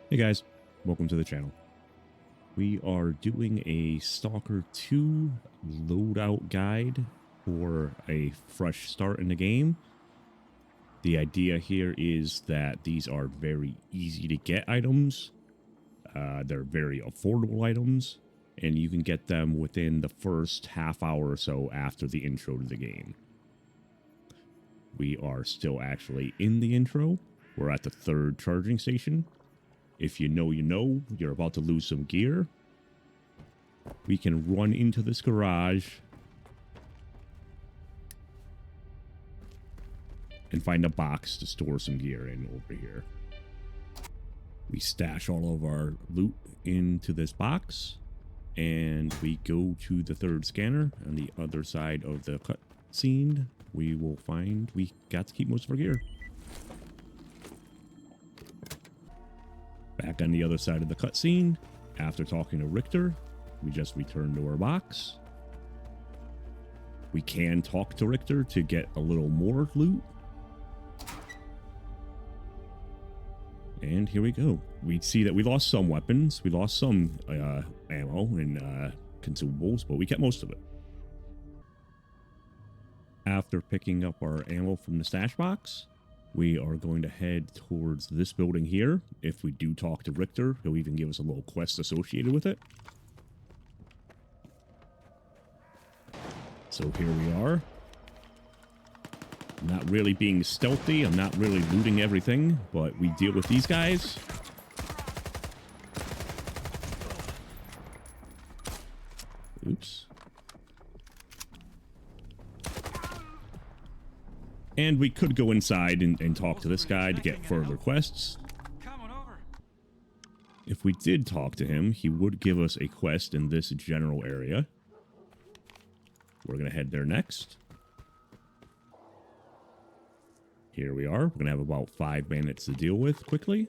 Hey guys, welcome to the channel. We are doing a Stalker 2 loadout guide for a fresh start in the game. The idea here is that these are very easy to get items. They're very affordable items, and you can get them within the first half hour or so after the intro to the game. We are still actually in the intro. We're at the 3rd charging station. If you know, you know, you're about to lose some gear. We can run into this garage and find a box to store some gear in over here. We stash all of our loot into this box, and we go to the 3rd scanner. On the other side of the cutscene, we will find we got to keep most of our gear. Back on the other side of the cutscene, after talking to Richter, we just return to our box. We can talk to Richter to get a little more loot. And here we go. We see that we lost some weapons. We lost some ammo and consumables, but we kept most of it. After picking up our ammo from the stash box, we are going to head towards this building here. If we do talk to Richter, he'll even give us a little quest associated with it. So here we are. I'm not really being stealthy. I'm not really looting everything, but we deal with these guys. Oops. And we could go inside and talk to this guy to get further quests. If we did talk to him, he would give us a quest in this general area. We're going to head there next. Here we are. We're going to have about 5 bandits to deal with quickly.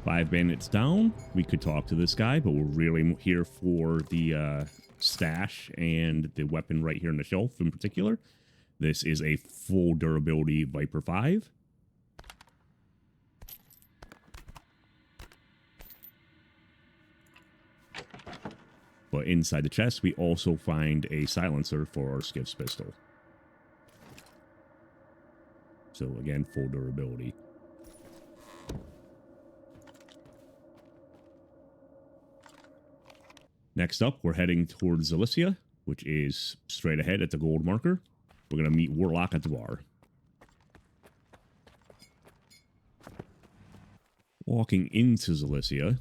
Five bandits down. We could talk to this guy, but we're really here for the stash and the weapon right here on the shelf in particular. This is a full durability Viper 5. But inside the chest, we also find a silencer for our Skiff's pistol. So again, full durability. Next up, we're heading towards Zalicia, which is straight ahead at the gold marker. We're going to meet Warlock at the bar. Walking into Zalicia,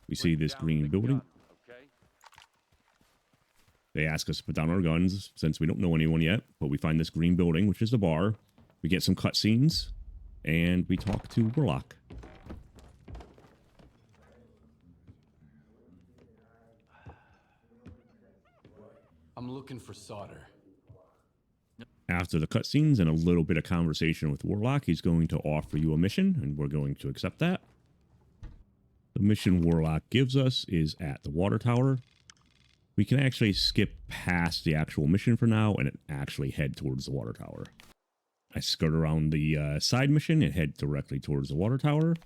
we see this green building. They ask us to put down our guns since we don't know anyone yet, but we find this green building, which is the bar. We get some cutscenes, and we talk to Warlock. I'm looking for solder. After the cutscenes and a little bit of conversation with Warlock, he's going to offer you a mission, and we're going to accept that. The mission Warlock gives us is at the water tower. We can actually skip past the actual mission for now and actually head towards the water tower. I skirt around the side mission and head directly towards the water tower.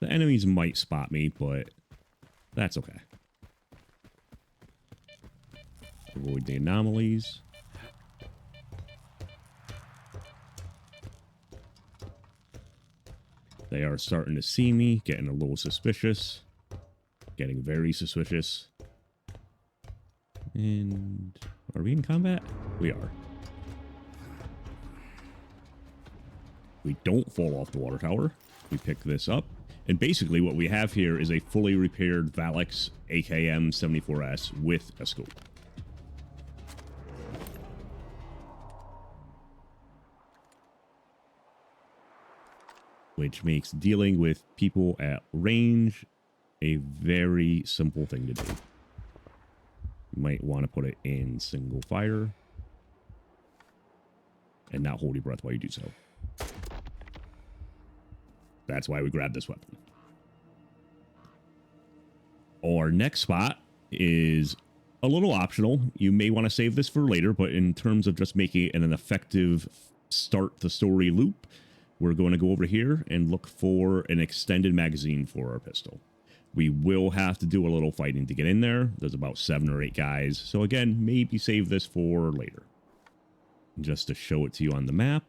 The enemies might spot me, but that's okay. Avoid the anomalies. They are starting to see me, getting a little suspicious. Getting very suspicious. And are we in combat? We are. We don't fall off the water tower. We pick this up. And basically what we have here is a fully repaired Valix AKM 74S with a scope. Which makes dealing with people at range a very simple thing to do. You might want to put it in single fire and not hold your breath while you do so. That's why we grabbed this weapon. Our next spot is a little optional. You may want to save this for later, but in terms of just making it an effective start the story loop, we're going to go over here and look for an extended magazine for our pistol. We will have to do a little fighting to get in there. There's about 7 or 8 guys. So again, maybe save this for later. Just to show it to you on the map.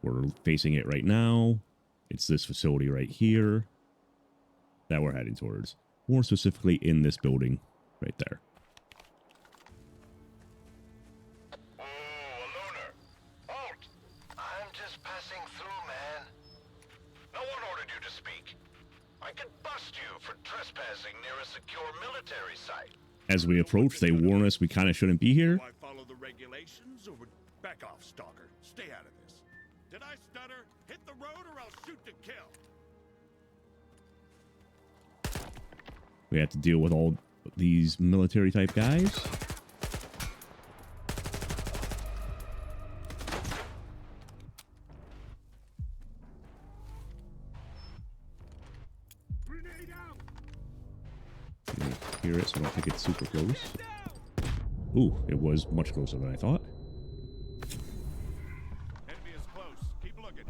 We're facing it right now. It's this facility right here that we're heading towards. More specifically in this building right there. Oh, a loner. Halt! I'm just passing through, man. No one ordered you to speak. I could bust you for trespassing near a secure military site. As we approach, they warn us we kind of shouldn't be here. Do I follow the regulations or would back off, Stalker? Stay out of this. Did I stutter? Hit the road or I'll shoot to kill. We have to deal with all these military type guys. Grenade out! Hear it, so I don't think it's super close. Ooh, it was much closer than I thought. Enemy is close. Keep looking.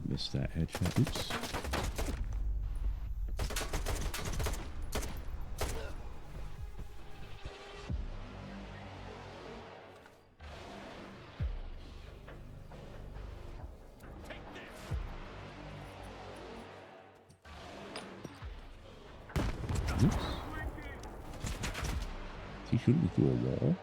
Missed that headshot. Oops. Oops. Is he shooting me through a wall?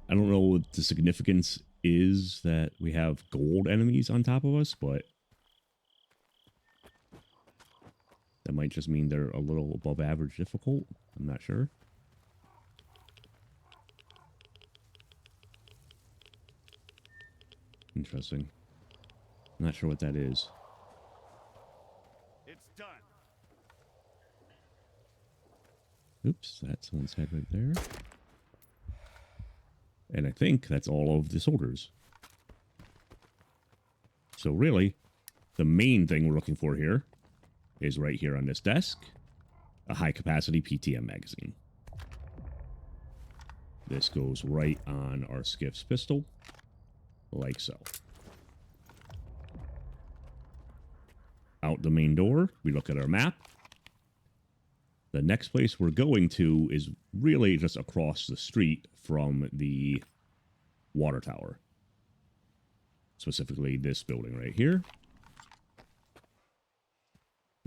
I don't know what the significance is that we have gold enemies on top of us, but that might just mean they're a little above average difficult. I'm not sure. Interesting. I'm not sure what that is. It's done. Oops, that's someone's head right there. And I think that's all of the soldiers. So really, the main thing we're looking for here is right here on this desk, a high-capacity PTM magazine. This goes right on our skiff's pistol, like so. Out the main door, we look at our map. The next place we're going to is really just across the street from the water tower. Specifically this building right here.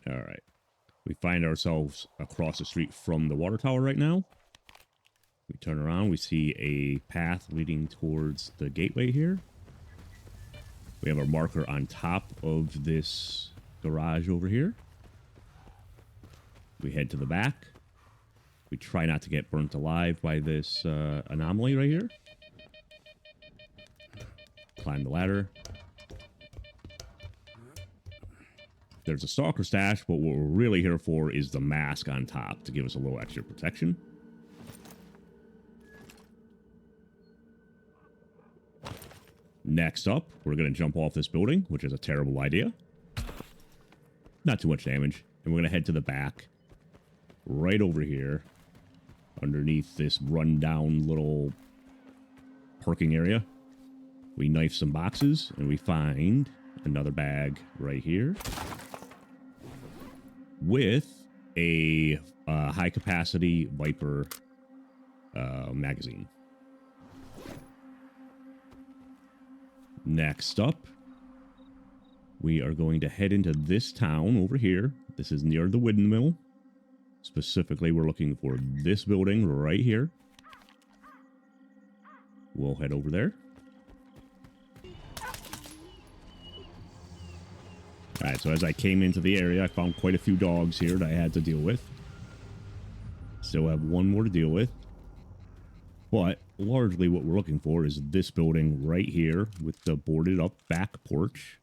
All right. We find ourselves across the street from the water tower right now. We turn around, we see a path leading towards the gateway here. We have our marker on top of this garage over here. We head to the back. We try not to get burnt alive by this anomaly right here. Climb the ladder. There's a Stalker stash, but what we're really here for is the mask on top to give us a little extra protection. Next up, we're going to jump off this building, which is a terrible idea. Not too much damage. And we're going to head to the back. Right over here. Underneath this rundown little parking area. We knife some boxes, and we find another bag right here with a high capacity Viper magazine. Next up, we are going to head into this town over here. This is near the windmill. Specifically, we're looking for this building right here. We'll head over there. Alright, so as I came into the area, I found quite a few dogs here that I had to deal with. Still have one more to deal with. But largely what we're looking for is this building right here with the boarded up back porch.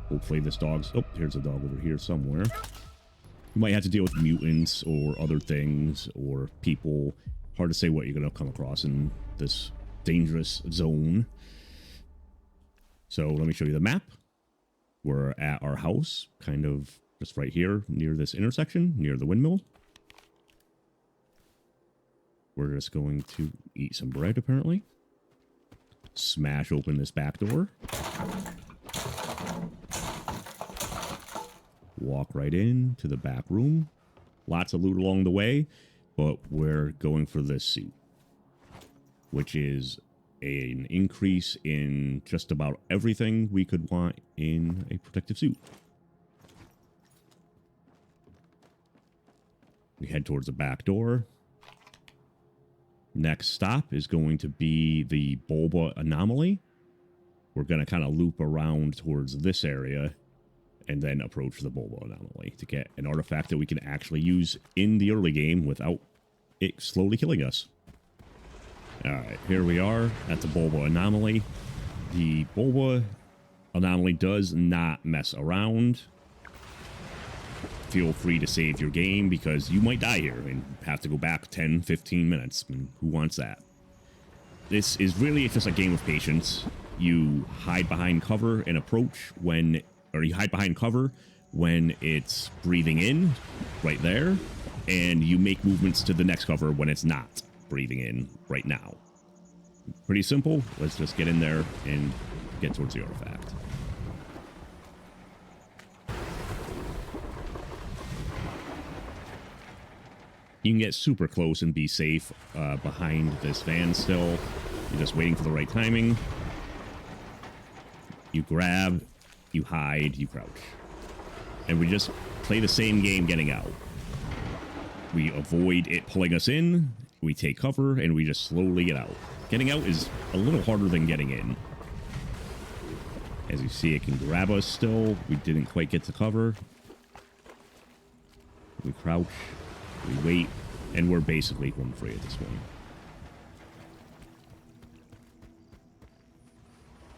Hopefully this dog's... Oh, here's a dog over here somewhere. You might have to deal with mutants or other things or people. Hard to say what you're going to come across in this dangerous zone. So let me show you the map. We're at our house, kind of just right here near this intersection, near the windmill. We're just going to eat some bread, apparently. Smash open this back door. Walk right in to the back room. Lots of loot along the way, but we're going for this suit, which is an increase in just about everything we could want in a protective suit. We head towards the back door. Next stop is going to be the Bulba anomaly. We're going to kind of loop around towards this area and then approach the Bulba anomaly to get an artifact that we can actually use in the early game without it slowly killing us. Alright, here we are at the Bulba anomaly. The Bulba anomaly does not mess around. Feel free to save your game because you might die here and have to go back 10-15 minutes. I mean, who wants that? This is really just a game of patience. You hide behind cover and approach when... Or you hide behind cover when it's breathing in, right there, and you make movements to the next cover when it's not breathing in right now. Pretty simple. Let's just get in there and get towards the artifact. You can get super close and be safe behind this van still. You're just waiting for the right timing. You grab... You hide, you crouch. And we just play the same game getting out. We avoid it pulling us in, we take cover, and we just slowly get out. Getting out is a little harder than getting in. As you see, it can grab us still. We didn't quite get to cover. We crouch, we wait, and we're basically home free at this point.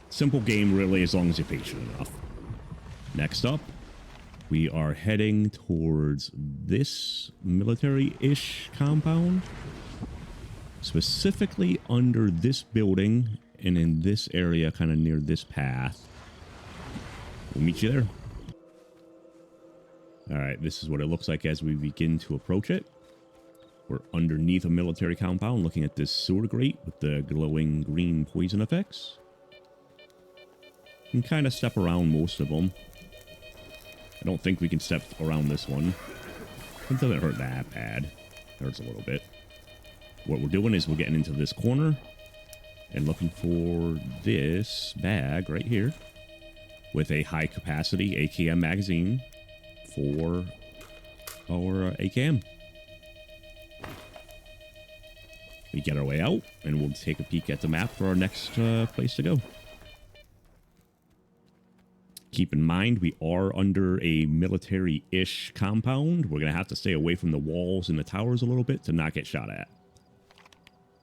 Simple game, really, as long as you're patient enough. Next up, we are heading towards this military-ish compound. Specifically under this building and in this area, kind of near this path. We'll meet you there. Alright, this is what it looks like as we begin to approach it. We're underneath a military compound looking at this sewer grate with the glowing green poison effects. You can kind of step around most of them. I don't think we can step around this one. It doesn't hurt that bad. It hurts a little bit. What we're doing is we're getting into this corner and looking for this bag right here with a high capacity AKM magazine for our AKM. We get our way out and we'll take a peek at the map for our next place to go. Keep in mind, we are under a military-ish compound. We're going to have to stay away from the walls and the towers a little bit to not get shot at.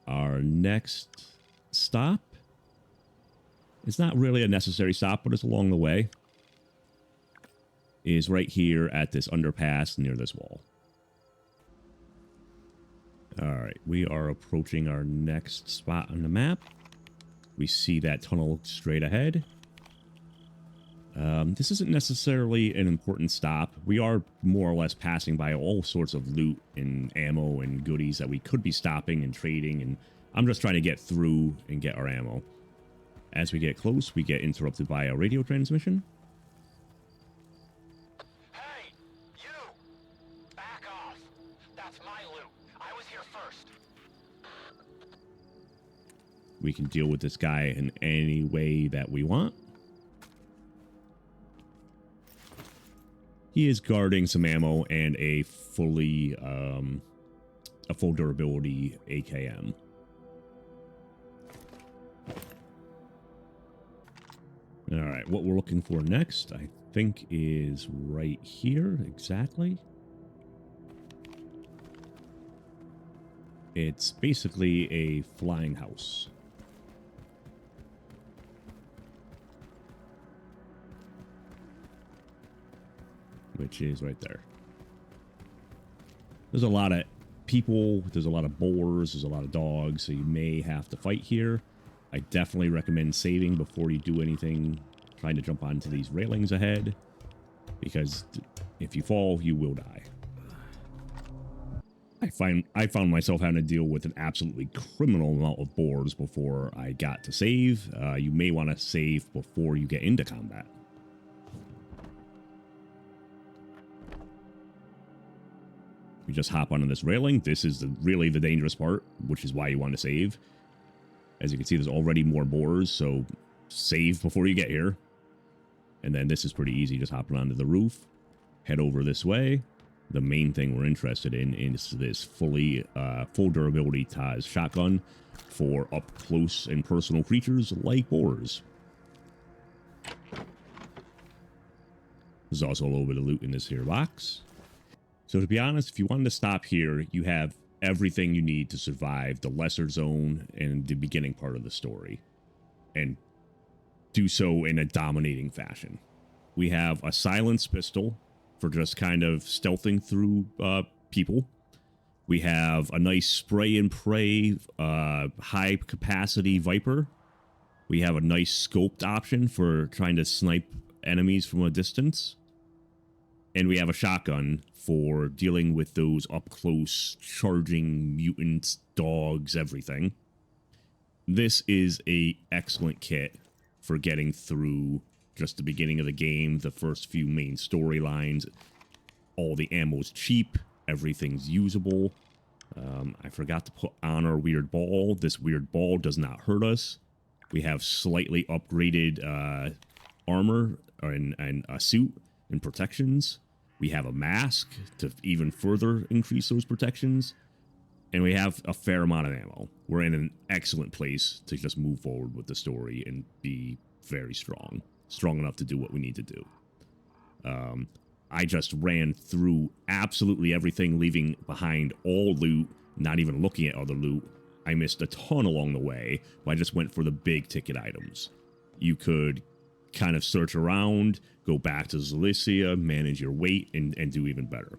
Our next stop is not really a necessary stop, but it's along the way. Is right here at this underpass near this wall. Alright, we are approaching our next spot on the map. We see that tunnel straight ahead. This isn't necessarily an important stop. We are more or less passing by all sorts of loot and ammo and goodies that we could be stopping and trading, and I'm just trying to get through and get our ammo. As we get close, we get interrupted by a radio transmission. Hey, you! Back off! That's my loot. I was here first. We can deal with this guy in any way that we want. He is guarding some ammo and a full durability AKM. All right, what we're looking for next, I think, is right here. Exactly. It's basically a flying house. Which is right there. There's a lot of people, there's a lot of boars, there's a lot of dogs, so you may have to fight here. I definitely recommend saving before you do anything, trying to jump onto these railings ahead, because if you fall, you will die. I found myself having to deal with an absolutely criminal amount of boars before I got to save. You may want to save before you get into combat. You just hop onto this railing. This is really the dangerous part, which is why you want to save. As you can see, there's already more boars, so save before you get here. And then this is pretty easy, just hopping onto the roof, head over this way. The main thing we're interested in is this full durability Taz shotgun for up close and personal creatures like boars. There's also a little bit of loot in this here box. So to be honest, if you wanted to stop here, you have everything you need to survive the lesser zone and the beginning part of the story, and do so in a dominating fashion. We have a silenced pistol for just kind of stealthing through people. We have a nice spray and pray high capacity Viper. We have a nice scoped option for trying to snipe enemies from a distance. And we have a shotgun for dealing with those up-close, charging mutants, dogs, everything. This is an excellent kit for getting through just the beginning of the game, the first few main storylines. All the ammo's cheap, everything's usable. I forgot to put on our weird ball. This weird ball does not hurt us. We have slightly upgraded armor and a suit and protections. We have a mask to even further increase those protections. And we have a fair amount of ammo. We're in an excellent place to just move forward with the story and be very strong. Strong enough to do what we need to do. I just ran through absolutely everything, leaving behind all loot, not even looking at other loot. I missed a ton along the way, but I just went for the big ticket items. You could kind of search around, go back to Zalicia, manage your weight, and do even better.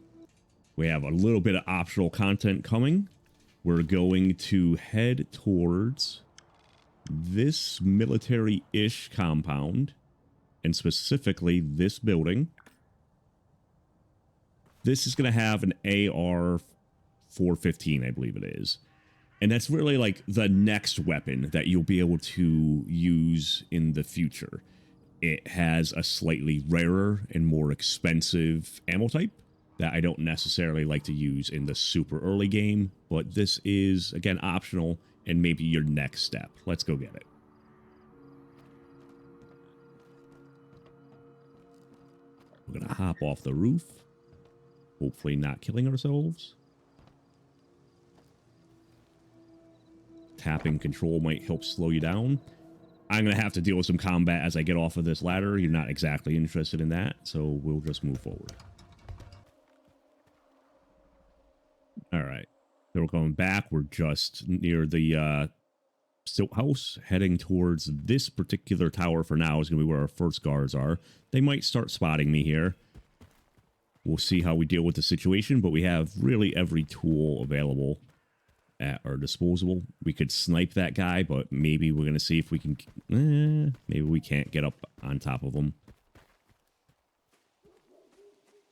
We have a little bit of optional content coming. We're going to head towards this military-ish compound, and specifically this building. This is going to have an AR-415, I believe it is. And that's really like the next weapon that you'll be able to use in the future. It has a slightly rarer and more expensive ammo type that I don't necessarily like to use in the super early game, but this is, again, optional and maybe your next step. Let's go get it. We're going to hop off the roof, hopefully not killing ourselves. Tapping control might help slow you down. I'm going to have to deal with some combat as I get off of this ladder. You're not exactly interested in that, so we'll just move forward. All right. So we're going back. We're just near the Stilt House, heading towards this particular tower for now is going to be where our first guards are. They might start spotting me here. We'll see how we deal with the situation, but we have really every tool available at our disposal. We could snipe that guy, but maybe we're going to see if we can... maybe we can't get up on top of him.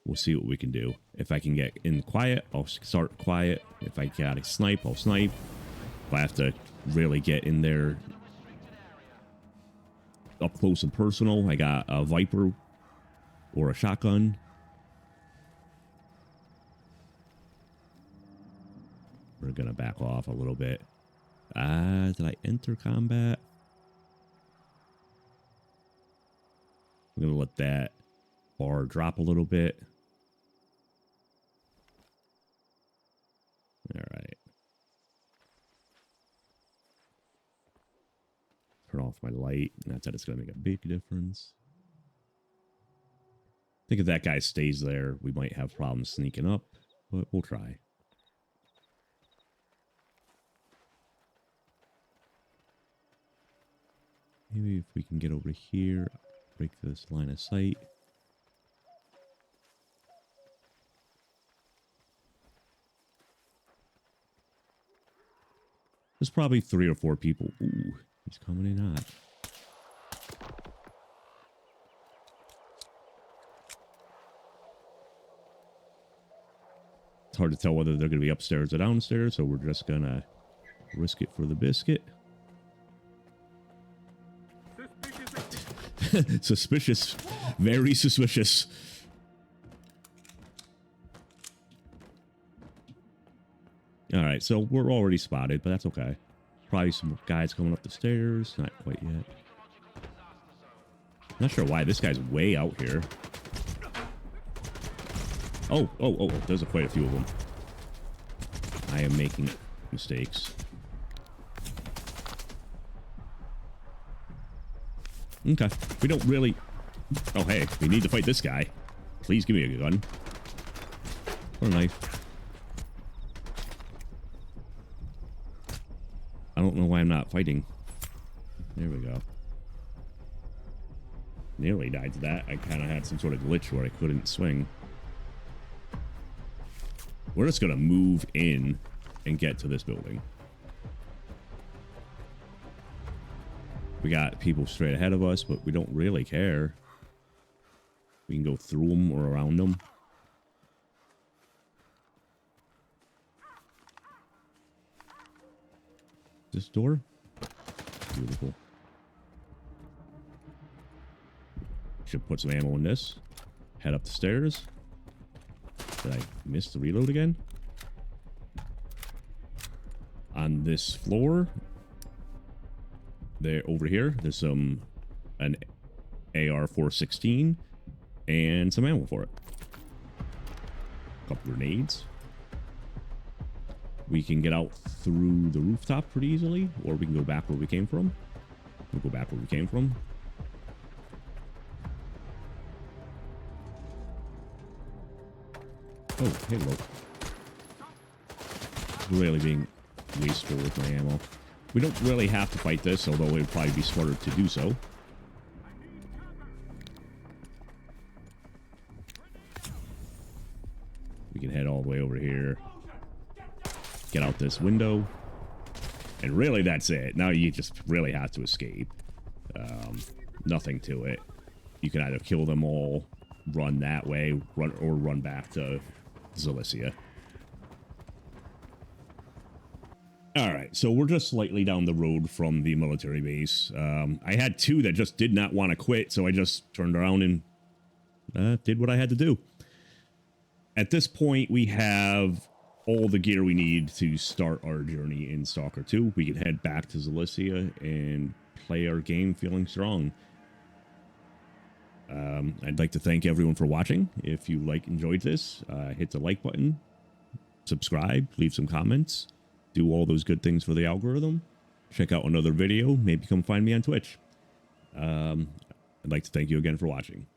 We'll see what we can do. If I can get in quiet, I'll start quiet. If I gotta snipe, I'll snipe. If I have to really get in there... up close and personal. I got a Viper or a shotgun. We're going to back off a little bit. Did I enter combat? I'm going to let that bar drop a little bit. All right. Turn off my light. Not that it's going to make a big difference. I think if that guy stays there, we might have problems sneaking up, but we'll try. Maybe if we can get over here, break this line of sight. There's probably 3 or 4 people. Ooh, he's coming in hot. It's hard to tell whether they're going to be upstairs or downstairs, so we're just going to risk it for the biscuit. Suspicious. Very suspicious. All right, so we're already spotted, but that's okay. Probably some guys coming up the stairs. Not quite yet. Not sure why this guy's way out here. Oh, there's quite a few of them. I am making mistakes. Okay. We don't really... Oh, hey. We need to fight this guy. Please give me a gun. Or a knife. I don't know why I'm not fighting. There we go. Nearly died to that. I kind of had some sort of glitch where I couldn't swing. We're just going to move in and get to this building. We got people straight ahead of us, but we don't really care. We can go through them or around them. This door? Beautiful. Should put some ammo in this. Head up the stairs. Did I miss the reload again? On this floor, there over here, there's an AR-416 and some ammo for it. A couple grenades. We can get out through the rooftop pretty easily, or we can go back where we came from. We'll go back where we came from. Oh, hey, look. Really being wasteful with my ammo. We don't really have to fight this, although it would probably be smarter to do so. We can head all the way over here. Get out this window. And really, that's it. Now you just really have to escape. Nothing to it. You can either kill them all, run that way, run back to Zalicia. All right, so we're just slightly down the road from the military base. I had 2 that just did not want to quit, so I just turned around and did what I had to do. At this point, we have all the gear we need to start our journey in Stalker 2. We can head back to Zalicia and play our game feeling strong. I'd like to thank everyone for watching. If you enjoyed this, hit the like button, subscribe, leave some comments, do all those good things for the algorithm. Check out another video. Maybe come find me on Twitch. I'd like to thank you again for watching.